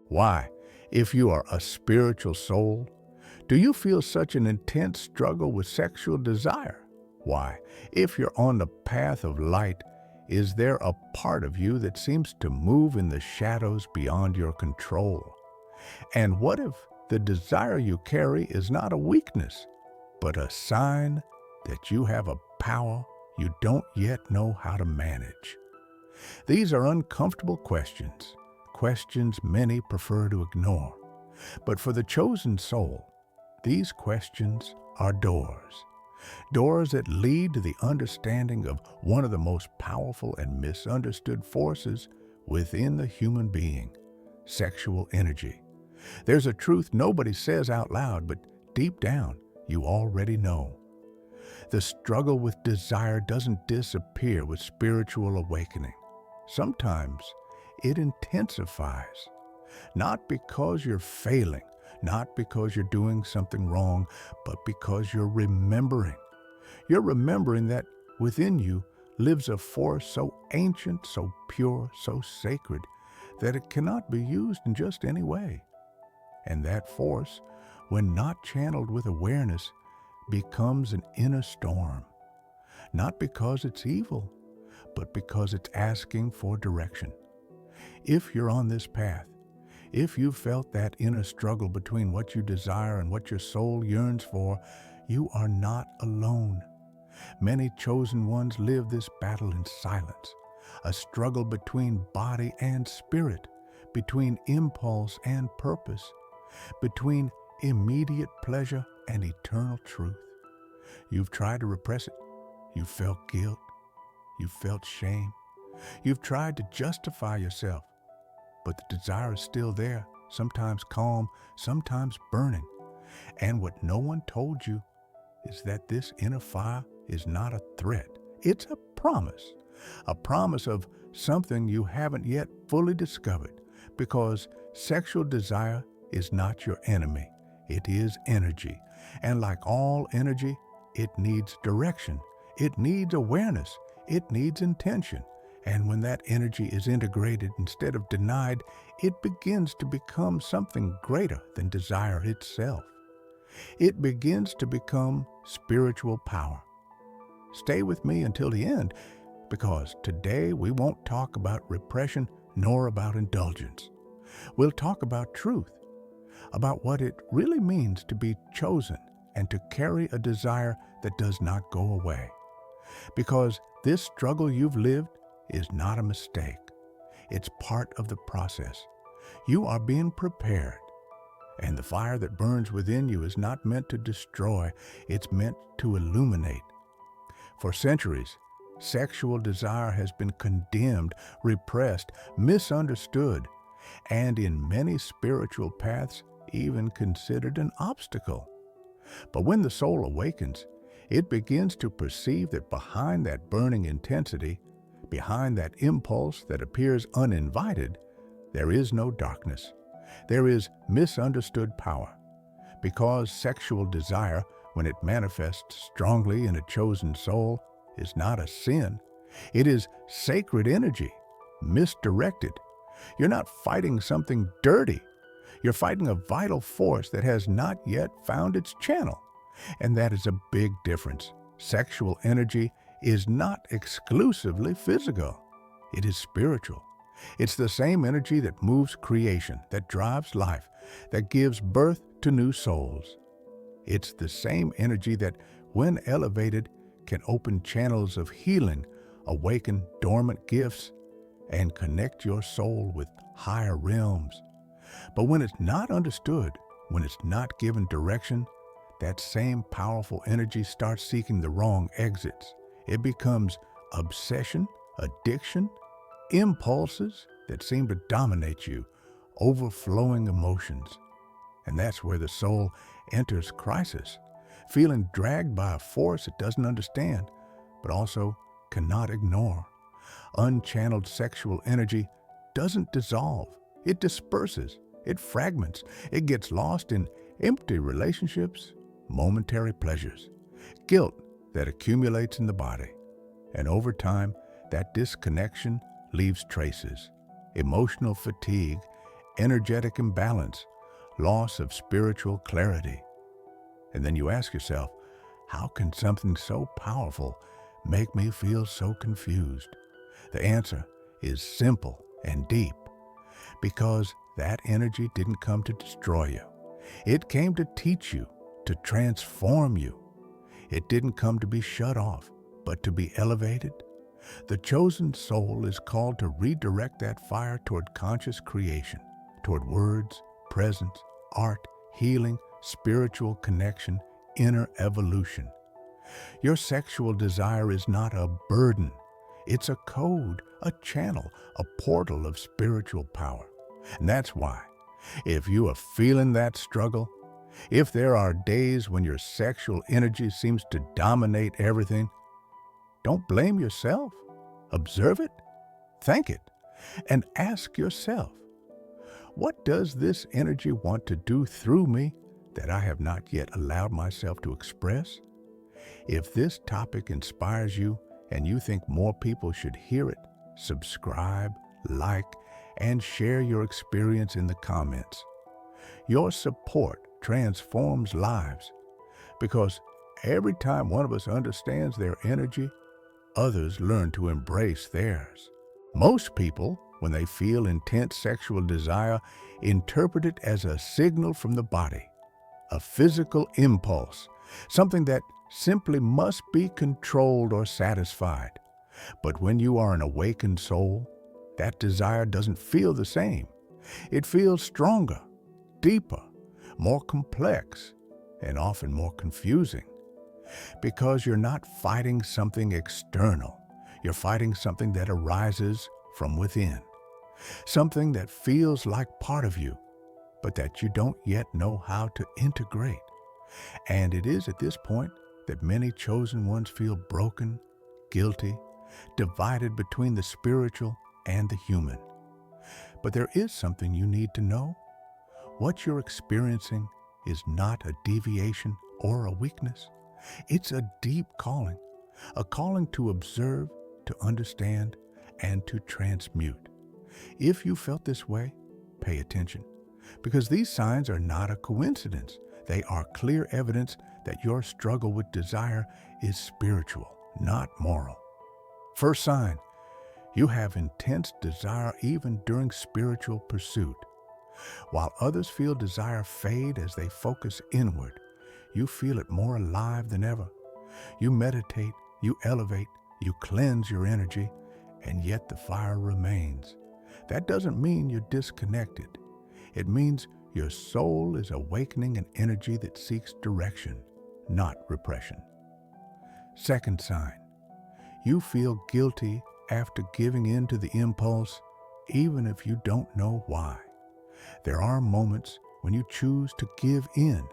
Why, if you are a spiritual soul, do you feel such an intense struggle with sexual desire? Why, if you're on the path of light, is there a part of you that seems to move in the shadows beyond your control? And what if the desire you carry is not a weakness, but a sign that you have a power you don't yet know how to manage? These are uncomfortable questions, questions many prefer to ignore. But for the chosen soul, these questions are doors. Doors that lead to the understanding of one of the most powerful and misunderstood forces within the human being, sexual energy. There's a truth nobody says out loud, but deep down, you already know. The struggle with desire doesn't disappear with spiritual awakening. Sometimes it intensifies, not because you're failing, not because you're doing something wrong, but because you're remembering. You're remembering that within you lives a force so ancient, so pure, so sacred, that it cannot be used in just any way. And that force, when not channeled with awareness, becomes an inner storm, not because it's evil, but because it's asking for direction. If you're on this path, if you felt that inner struggle between what you desire and what your soul yearns for, you are not alone. Many chosen ones live this battle in silence, a struggle between body and spirit, between impulse and purpose, between immediate pleasure and eternal truth. You've tried to repress it. You've felt guilt. You've felt shame. You've tried to justify yourself, but the desire is still there, sometimes calm, sometimes burning. And what no one told you is that this inner fire is not a threat. It's a promise of something you haven't yet fully discovered, because sexual desire is not your enemy. It is energy. And like all energy, it needs direction. It needs awareness. It needs intention. And when that energy is integrated instead of denied, it begins to become something greater than desire itself. It begins to become spiritual power. Stay with me until the end, because today we won't talk about repression nor about indulgence. We'll talk about truth, about what it really means to be chosen and to carry a desire that does not go away. Because this struggle you've lived is not a mistake. It's part of the process. You are being prepared. And the fire that burns within you is not meant to destroy, it's meant to illuminate. For centuries, sexual desire has been condemned, repressed, misunderstood, and in many spiritual paths, even considered an obstacle. But when the soul awakens, it begins to perceive that behind that burning intensity, behind that impulse that appears uninvited, there is no darkness. There is misunderstood power. Because sexual desire, when it manifests strongly in a chosen soul, is not a sin. It is sacred energy, misdirected. You're not fighting something dirty. You're fighting a vital force that has not yet found its channel. And that is a big difference. Sexual energy is not exclusively physical. It is spiritual. It's the same energy that moves creation, that drives life, that gives birth to new souls. It's the same energy that, when elevated, can open channels of healing, awaken dormant gifts, and connect your soul with higher realms. But when it's not understood, when it's not given direction, that same powerful energy starts seeking the wrong exits. It becomes obsession, addiction, impulses that seem to dominate you, overflowing emotions. And that's where the soul enters crisis, feeling dragged by a force it doesn't understand, but also cannot ignore. Unchanneled sexual energy doesn't dissolve. It disperses. It fragments. It gets lost in empty relationships, momentary pleasures, guilt that accumulates in the body. And over time, that disconnection leaves traces, emotional fatigue, energetic imbalance, loss of spiritual clarity. And then you ask yourself, how can something so powerful make me feel so confused? The answer is simple and deep, because that energy didn't come to destroy you. It came to teach you, to transform you. It didn't come to be shut off, but to be elevated. The chosen soul is called to redirect that fire toward conscious creation, toward words, presence, art, healing, spiritual connection, inner evolution. Your sexual desire is not a burden. It's a code, a channel, a portal of spiritual power. And that's why, if you are feeling that struggle, if there are days when your sexual energy seems to dominate everything, don't blame yourself. Observe it, thank it, and ask yourself, what does this energy want to do through me that I have not yet allowed myself to express? If this topic inspires you and you think more people should hear it, subscribe, like, and share your experience in the comments. Your support transforms lives, because every time one of us understands their energy, others learn to embrace theirs. Most people, when they feel intense sexual desire, interpret it as a signal from the body, a physical impulse, something that simply must be controlled or satisfied. But when you are an awakened soul, that desire doesn't feel the same. It feels stronger, deeper, more complex, and often more confusing. Because you're not fighting something external. You're fighting something that arises from within. Something that feels like part of you, but that you don't yet know how to integrate. And it is at this point that many chosen ones feel broken, guilty, divided between the spiritual and the human. But there is something you need to know. What you're experiencing is not a deviation or a weakness. It's a deep calling, a calling to observe, to understand, and to transmute. If you felt this way, pay attention, because these signs are not a coincidence. They are clear evidence that your struggle with desire is spiritual, not moral. First sign, you have intense desire even during spiritual pursuit. While others feel desire fade as they focus inward, you feel it more alive than ever. You meditate, you elevate, you cleanse your energy, and yet the fire remains. That doesn't mean you're disconnected. It means your soul is awakening an energy that seeks direction, not repression. Second sign, you feel guilty after giving in to the impulse, even if you don't know why. There are moments when you choose to give in,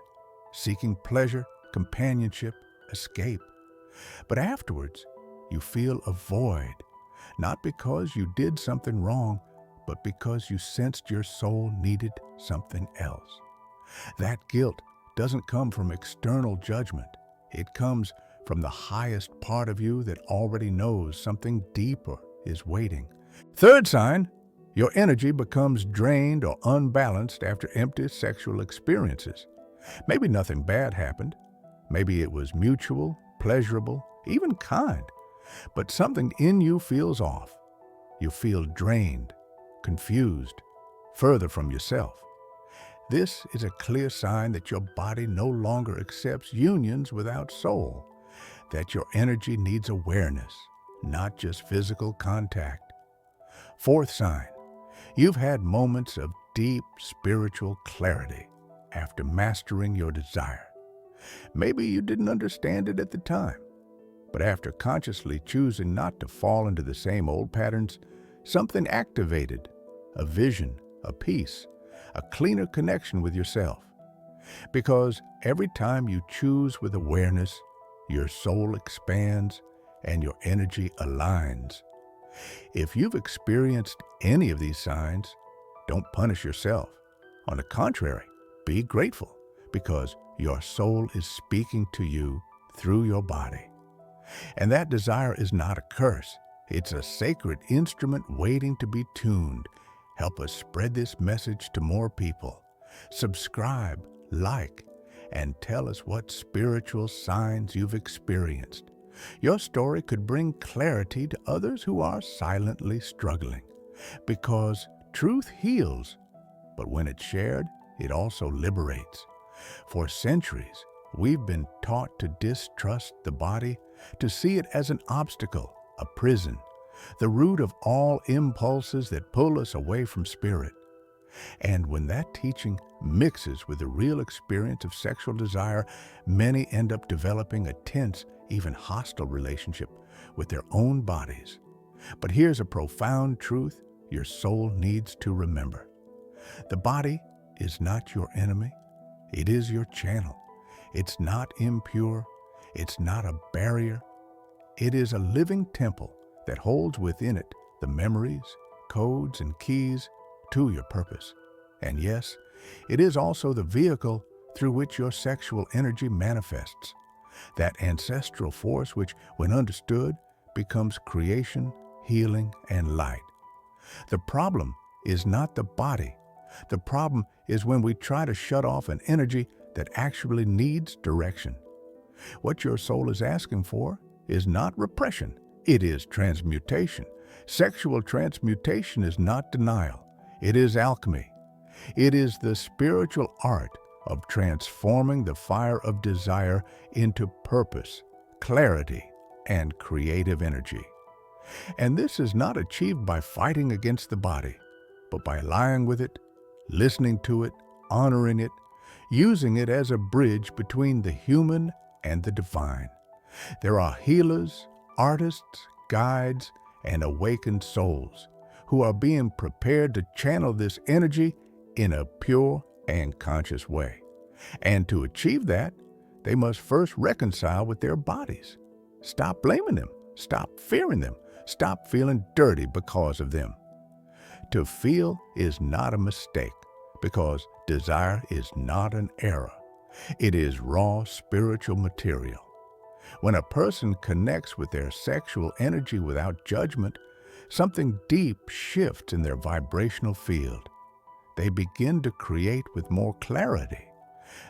seeking pleasure, companionship, escape. But afterwards, you feel a void, not because you did something wrong, but because you sensed your soul needed something else. That guilt doesn't come from external judgment. It comes from the highest part of you that already knows something deeper is waiting. Third sign, your energy becomes drained or unbalanced after empty sexual experiences. Maybe nothing bad happened. Maybe it was mutual, pleasurable, even kind. But something in you feels off. You feel drained, confused, further from yourself. This is a clear sign that your body no longer accepts unions without soul, that your energy needs awareness, not just physical contact. Fourth sign, you've had moments of deep spiritual clarity after mastering your desire. Maybe you didn't understand it at the time, but after consciously choosing not to fall into the same old patterns, something activated, a vision, a peace, a cleaner connection with yourself. Because every time you choose with awareness, your soul expands and your energy aligns. If you've experienced any of these signs, don't punish yourself. On the contrary, be grateful, because your soul is speaking to you through your body. And that desire is not a curse. It's a sacred instrument waiting to be tuned. Help us spread this message to more people. Subscribe, like, and tell us what spiritual signs you've experienced. Your story could bring clarity to others who are silently struggling. Because truth heals, but when it's shared, it also liberates. For centuries, we've been taught to distrust the body, to see it as an obstacle, a prison, the root of all impulses that pull us away from spirit. And when that teaching mixes with the real experience of sexual desire, many end up developing a tense, even hostile relationship with their own bodies. But here's a profound truth your soul needs to remember. The body is not your enemy. It is your channel. It's not impure. It's not a barrier. It is a living temple that holds within it the memories, codes, and keys to your purpose. And yes, it is also the vehicle through which your sexual energy manifests. That ancestral force which, when understood, becomes creation, healing, and light. The problem is not the body. The problem is when we try to shut off an energy that actually needs direction. What your soul is asking for is not repression. It is transmutation. Sexual transmutation is not denial. It is alchemy. It is the spiritual art of transforming the fire of desire into purpose, clarity, and creative energy. And this is not achieved by fighting against the body, but by allying with it, listening to it, honoring it, using it as a bridge between the human and the divine. There are healers, artists, guides, and awakened souls who are being prepared to channel this energy in a pure and conscious way. And to achieve that, they must first reconcile with their bodies. Stop blaming them. Stop fearing them. Stop feeling dirty because of them. To feel is not a mistake, because desire is not an error. It is raw spiritual material. When a person connects with their sexual energy without judgment, something deep shifts in their vibrational field. They begin to create with more clarity.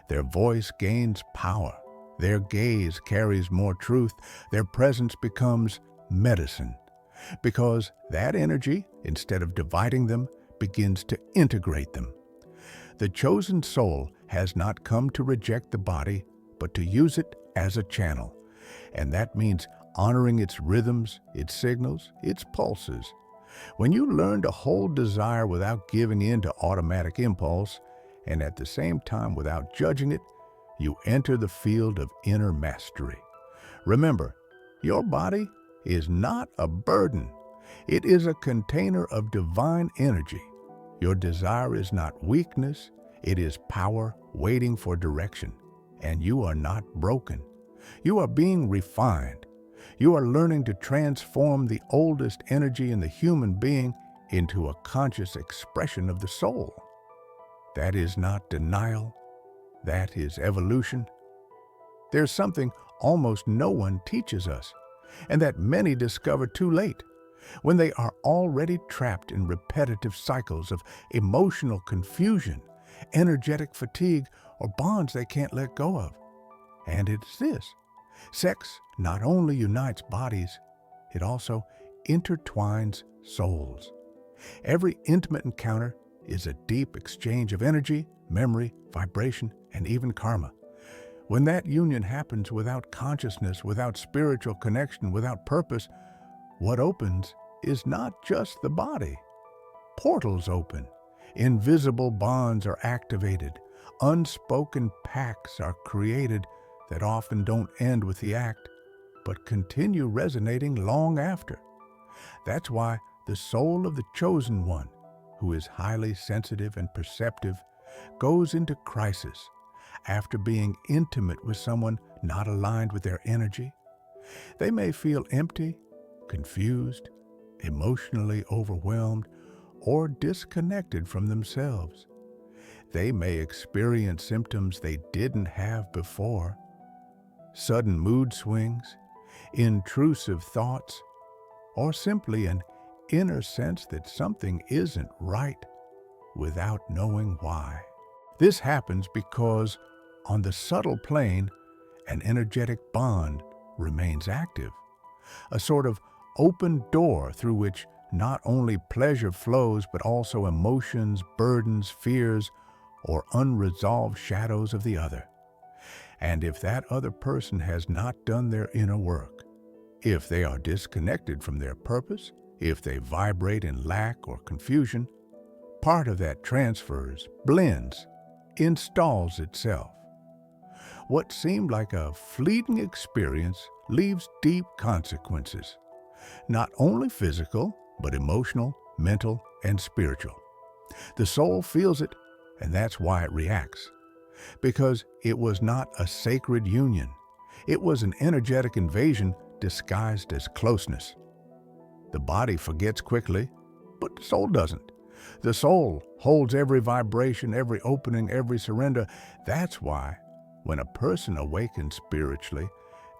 Their voice gains power. Their gaze carries more truth. Their presence becomes medicine. Because that energy, instead of dividing them, begins to integrate them. The chosen soul has not come to reject the body, but to use it as a channel. And that means honoring its rhythms, its signals, its pulses. When you learn to hold desire without giving in to automatic impulse, and at the same time without judging it, you enter the field of inner mastery. Remember, your body is not a burden. It is a container of divine energy. Your desire is not weakness. It is power waiting for direction. And you are not broken. You are being refined. You are learning to transform the oldest energy in the human being into a conscious expression of the soul. That is not denial. That is evolution. There's something almost no one teaches us, and that many discover too late, when they are already trapped in repetitive cycles of emotional confusion, energetic fatigue, or bonds they can't let go of. And it's this: sex not only unites bodies, it also intertwines souls. Every intimate encounter is a deep exchange of energy, memory, vibration, and even karma. When that union happens without consciousness, without spiritual connection, without purpose, what opens is not just the body. Portals open, invisible bonds are activated, unspoken pacts are created that often don't end with the act, but continue resonating long after. That's why the soul of the chosen one, who is highly sensitive and perceptive, goes into crisis after being intimate with someone not aligned with their energy. They may feel empty, confused, emotionally overwhelmed, or disconnected from themselves. They may experience symptoms they didn't have before: sudden mood swings, intrusive thoughts, or simply an inner sense that something isn't right without knowing why. This happens because on the subtle plane, an energetic bond remains active, a sort of open door through which not only pleasure flows, but also emotions, burdens, fears, or unresolved shadows of the other. And if that other person has not done their inner work, if they are disconnected from their purpose, if they vibrate in lack or confusion, part of that transfers, blends, installs itself. What seemed like a fleeting experience leaves deep consequences, not only physical, but emotional, mental, and spiritual. The soul feels it, and that's why it reacts. Because it was not a sacred union. It was an energetic invasion disguised as closeness. The body forgets quickly, but the soul doesn't. The soul holds every vibration, every opening, every surrender. That's why, when a person awakens spiritually,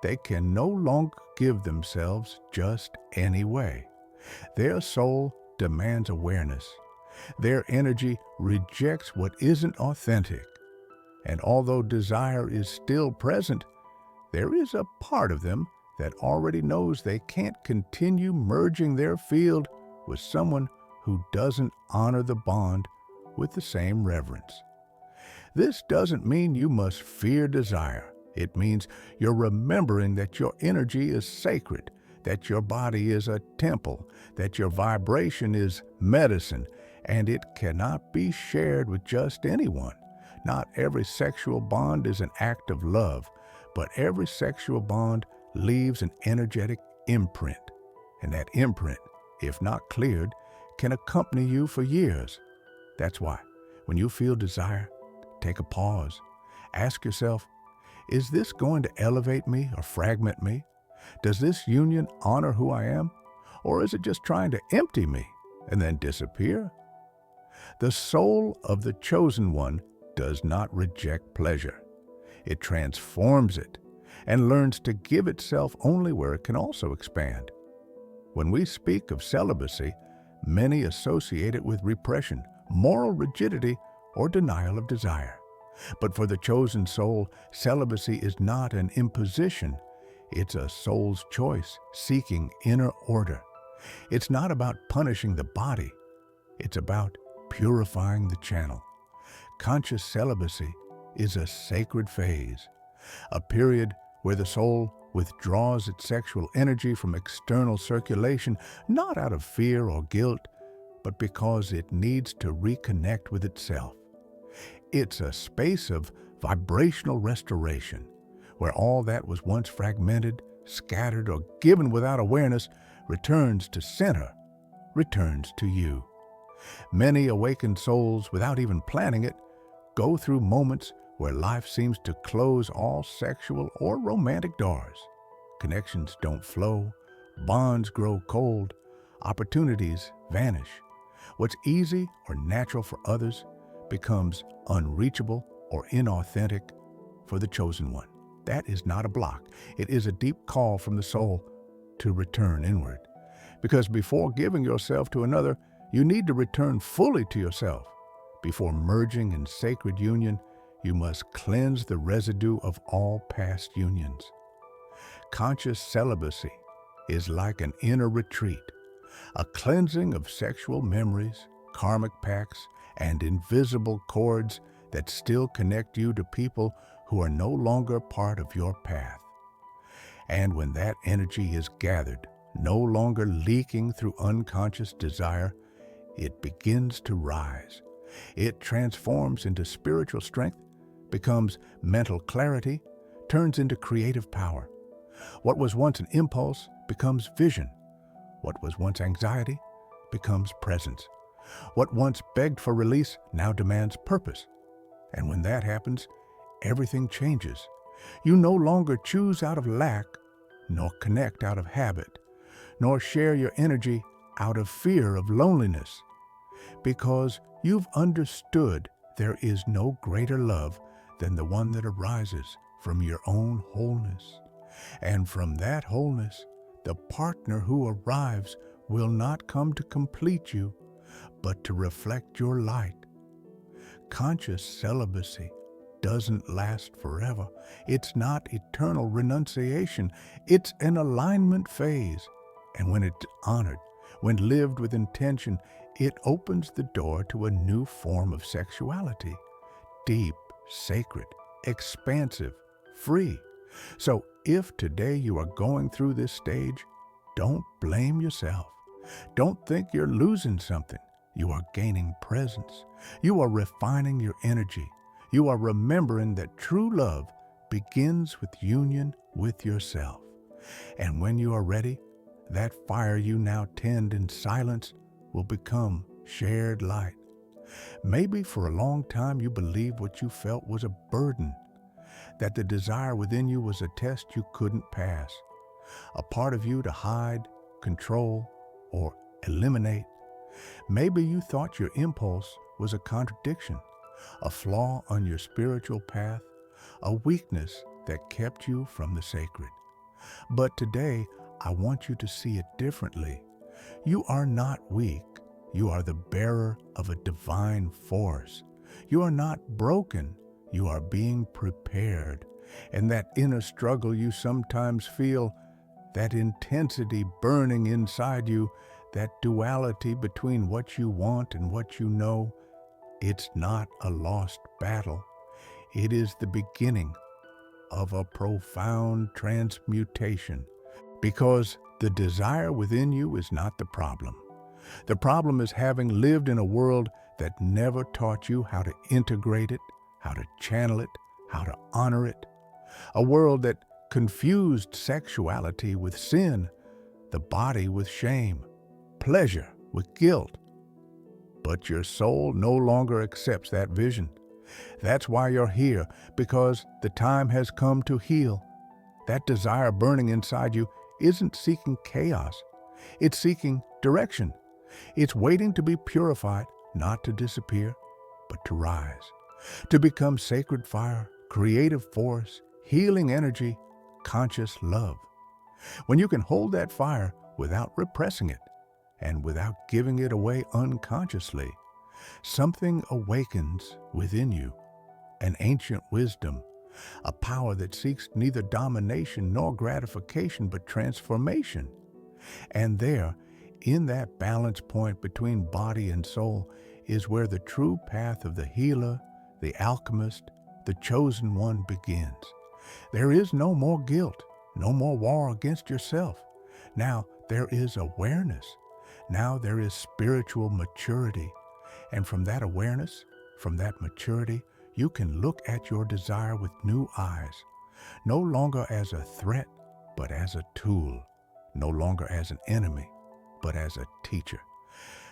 they can no longer give themselves just any way. Their soul demands awareness. Their energy rejects what isn't authentic. And although desire is still present, there is a part of them that already knows they can't continue merging their field with someone who doesn't honor the bond with the same reverence. This doesn't mean you must fear desire. It means you're remembering that your energy is sacred, that your body is a temple, that your vibration is medicine, and it cannot be shared with just anyone. Not every sexual bond is an act of love, but every sexual bond leaves an energetic imprint. And that imprint, if not cleared, can accompany you for years. That's why, when you feel desire, take a pause. Ask yourself, is this going to elevate me or fragment me? Does this union honor who I am? Or is it just trying to empty me and then disappear? The soul of the chosen one does not reject pleasure. It transforms it and learns to give itself only where it can also expand. When we speak of celibacy, many associate it with repression, moral rigidity, or denial of desire. But for the chosen soul, celibacy is not an imposition. It's a soul's choice, seeking inner order. It's not about punishing the body. It's about purifying the channel. Conscious celibacy is a sacred phase, a period where the soul withdraws its sexual energy from external circulation, not out of fear or guilt, but because it needs to reconnect with itself. It's a space of vibrational restoration, where all that was once fragmented, scattered, or given without awareness returns to center, returns to you. Many awakened souls, without even planning it, go through moments where life seems to close all sexual or romantic doors. Connections don't flow, bonds grow cold, opportunities vanish. What's easy or natural for others becomes unreachable or inauthentic for the chosen one. That is not a block. It is a deep call from the soul to return inward. Because before giving yourself to another, you need to return fully to yourself. Before merging in sacred union, you must cleanse the residue of all past unions. Conscious celibacy is like an inner retreat, a cleansing of sexual memories, karmic pacts, and invisible cords that still connect you to people who are no longer part of your path. And when that energy is gathered, no longer leaking through unconscious desire, it begins to rise. It transforms into spiritual strength, becomes mental clarity, turns into creative power. What was once an impulse becomes vision. What was once anxiety becomes presence. What once begged for release now demands purpose. And when that happens, everything changes. You no longer choose out of lack, nor connect out of habit, nor share your energy out of fear of loneliness. Because you've understood there is no greater love than the one that arises from your own wholeness. And from that wholeness, the partner who arrives will not come to complete you, but to reflect your light. Conscious celibacy doesn't last forever. It's not eternal renunciation. It's an alignment phase. And when it's honored, when lived with intention, it opens the door to a new form of sexuality. Deep, sacred, expansive, free. So if today you are going through this stage, don't blame yourself. Don't think you're losing something. You are gaining presence. You are refining your energy. You are remembering that true love begins with union with yourself. And when you are ready, that fire you now tend in silence will become shared light. Maybe for a long time you believed what you felt was a burden, that the desire within you was a test you couldn't pass, a part of you to hide, control, or eliminate. Maybe you thought your impulse was a contradiction, a flaw on your spiritual path, a weakness that kept you from the sacred. But today, I want you to see it differently. You are not weak. You are the bearer of a divine force. You are not broken. You are being prepared. And that inner struggle you sometimes feel, that intensity burning inside you, that duality between what you want and what you know, it's not a lost battle. It is the beginning of a profound transmutation, because the desire within you is not the problem. The problem is having lived in a world that never taught you how to integrate it, how to channel it, how to honor it. A world that confused sexuality with sin, the body with shame, pleasure with guilt. But your soul no longer accepts that vision. That's why you're here, because the time has come to heal. That desire burning inside you isn't seeking chaos. It's seeking direction. It's waiting to be purified, not to disappear, but to rise, to become sacred fire, creative force, healing energy, conscious love. When you can hold that fire without repressing it and without giving it away unconsciously, something awakens within you, an ancient wisdom, a power that seeks neither domination nor gratification, but transformation. And there, in that balance point between body and soul, is where the true path of the healer, the alchemist, the chosen one begins. There is no more guilt, no more war against yourself. Now there is awareness. Now there is spiritual maturity. And from that awareness, from that maturity, you can look at your desire with new eyes, no longer as a threat, but as a tool, no longer as an enemy, but as a teacher.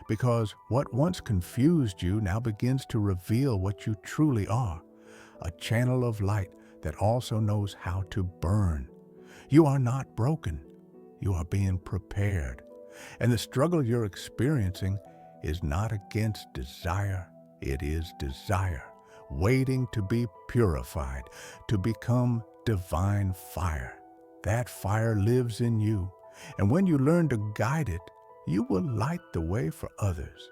Because what once confused you now begins to reveal what you truly are, a channel of light that also knows how to burn. You are not broken. You are being prepared. And the struggle you're experiencing is not against desire. It is desire, waiting to be purified, to become divine fire. That fire lives in you. And when you learn to guide it, you will light the way for others.